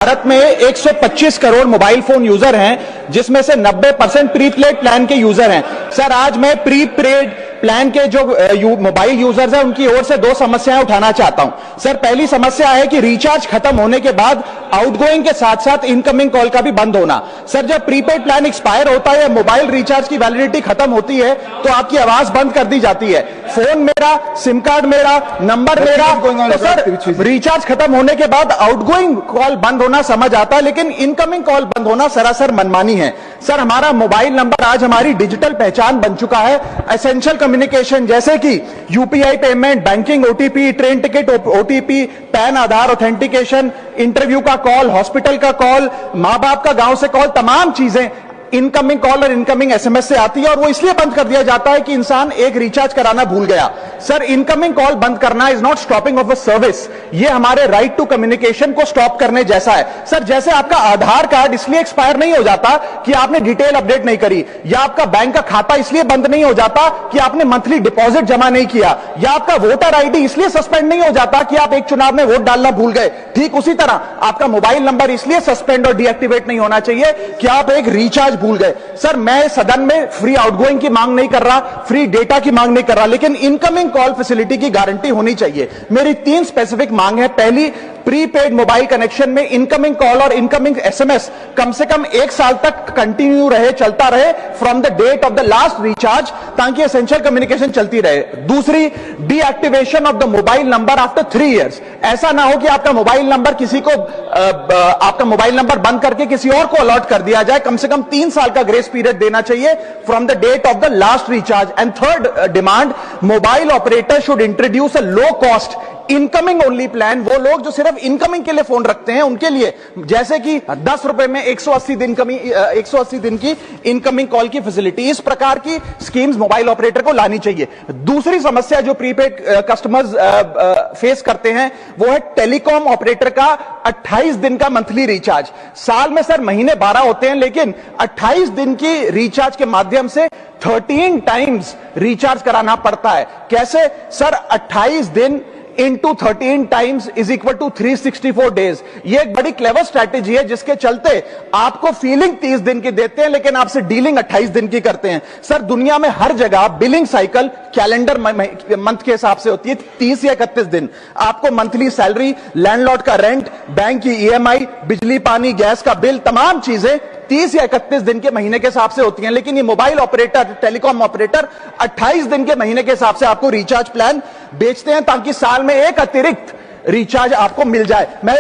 भारत में 125 crore mobile phone user हैं, जिसमें से 90% प्रीपेड प्लान के यूजर हैं। सर, आज मैं प्रीपेड प्लान के जो मोबाइल यूजर्स हैं उनकी ओर से दो समस्याएं उठाना चाहता हूं। सर, पहली समस्या है कि रिचार्ज खत्म होने के बाद आउटगोइंग के साथ साथ इनकमिंग कॉल का भी बंद होना। सर, जब प्रीपेड प्लान एक्सपायर होता है या मोबाइल रिचार्ज की वैलिडिटी खत्म होती है तो आपकी आवाज बंद कर दी जाती है। फोन मेरा, सिम कार्ड मेरा, नंबर मेरा, तो सर रिचार्ज खत्म होने के बाद आउटगोइंग कॉल बंद होना समझ आता है, लेकिन इनकमिंग कॉल बंद होना सरासर मनमानी है। सर, हमारा मोबाइल नंबर आज हमारी डिजिटल पहचान बन चुका है। एसेंशियल कम्युनिकेशन जैसे कि UPI payment, banking, OTP, train ticket OTP, PAN Aadhaar authentication, interview का कॉल, हॉस्पिटल का कॉल, मां बाप का गांव से कॉल, तमाम चीजें इनकमिंग कॉल और इनकमिंग एसएमएस से आती है और वो इसलिए बंद कर दिया जाता है कि इंसान एक रिचार्ज कराना भूल गया। सर, इनकमिंग कॉल बंद करना is not stopping of a service, ये हमारे राइट टू कम्युनिकेशन को स्टॉप करने जैसा है। सर, जैसे आपका आधार कार्ड इसलिए एक्सपायर नहीं हो जाता कि आपने डिटेल अपडेट नहीं करी, या आपका बैंक का खाता इसलिए बंद नहीं हो जाता कि आपने मंथली डिपॉजिट जमा नहीं किया, या आपका वोटर आईडी इसलिए सस्पेंड नहीं हो जाता कि आप एक चुनाव में वोट डालना भूल गए। ठीक उसी तरह आपका मोबाइल नंबर इसलिए सस्पेंड और डीएक्टिवेट नहीं होना चाहिए कि आप एक रिचार्ज भूल गए। सर, मैं सदन में फ्री आउटगोइंग की मांग नहीं कर रहा, फ्री डेटा की मांग नहीं कर रहा, लेकिन इनकमिंग कॉल फैसिलिटी की गारंटी होनी चाहिए। मेरी 3 स्पेसिफिक मांग है। पहली, प्रीपेड मोबाइल कनेक्शन में इनकमिंग कॉल और इनकमिंग एसएमएस कम से कम 1 साल तक कंटिन्यू रहे, चलता रहे from the date of the last recharge, ताकि एसेंशियल कम्युनिकेशन चलती रहे। दूसरी, deactivation of the mobile number after 3 years. ऐसा ना हो कि आपका मोबाइल नंबर किसी को आपका मोबाइल नंबर बंद करके किसी और को अलॉट कर दिया जाए। कम से कम 3 साल का ग्रेस पीरियड देना चाहिए from the date of the last recharge. And third demand, mobile operator should introduce a low cost incoming only plan. वो लोग जो सिर्फ इनकमिंग के लिए फोन रखते हैं उनके लिए, जैसे कि 10 रुपए में 180 दिन की इनकमिंग कॉल की फैसिलिटी, इस प्रकार की स्कीम्स मोबाइल ऑपरेटर को लानी चाहिए। दूसरी समस्या जो प्रीपेड कस्टमर्स फेस करते हैं वो है टेलीकॉम ऑपरेटर का 28 दिन का मंथली रिचार्ज। साल में सर महीने 12 होते हैं, लेकिन 28 दिन की रिचार्ज के माध्यम से 13 टाइम्स रिचार्ज कराना पड़ता है। कैसे सर? 28 दिन into 13 times is equal to 364 days. ये एक बड़ी क्लेवर स्ट्रैटेजी है, जिसके चलते आपको फीलिंग 30 दिन की देते हैं, लेकिन आपसे डीलिंग 28 दिन की करते हैं। सर, दुनिया में हर जगह बिलिंग साइकिल कैलेंडर मंथ के हिसाब से होती है, 30 या 31 दिन। आपको मंथली सैलरी, लैंडलॉर्ड का रेंट, बैंक की ईएमआई, बिजली पानी गैस का बिल, तमाम चीजें 30 या 31 दिन के महीने के हिसाब से होती हैं। लेकिन ये मोबाइल ऑपरेटर, टेलीकॉम ऑपरेटर 28 दिन के महीने के हिसाब से आपको रिचार्ज प्लान बेचते हैं, ताकि साल में एक अतिरिक्त रिचार्ज आपको मिल जाए। मैं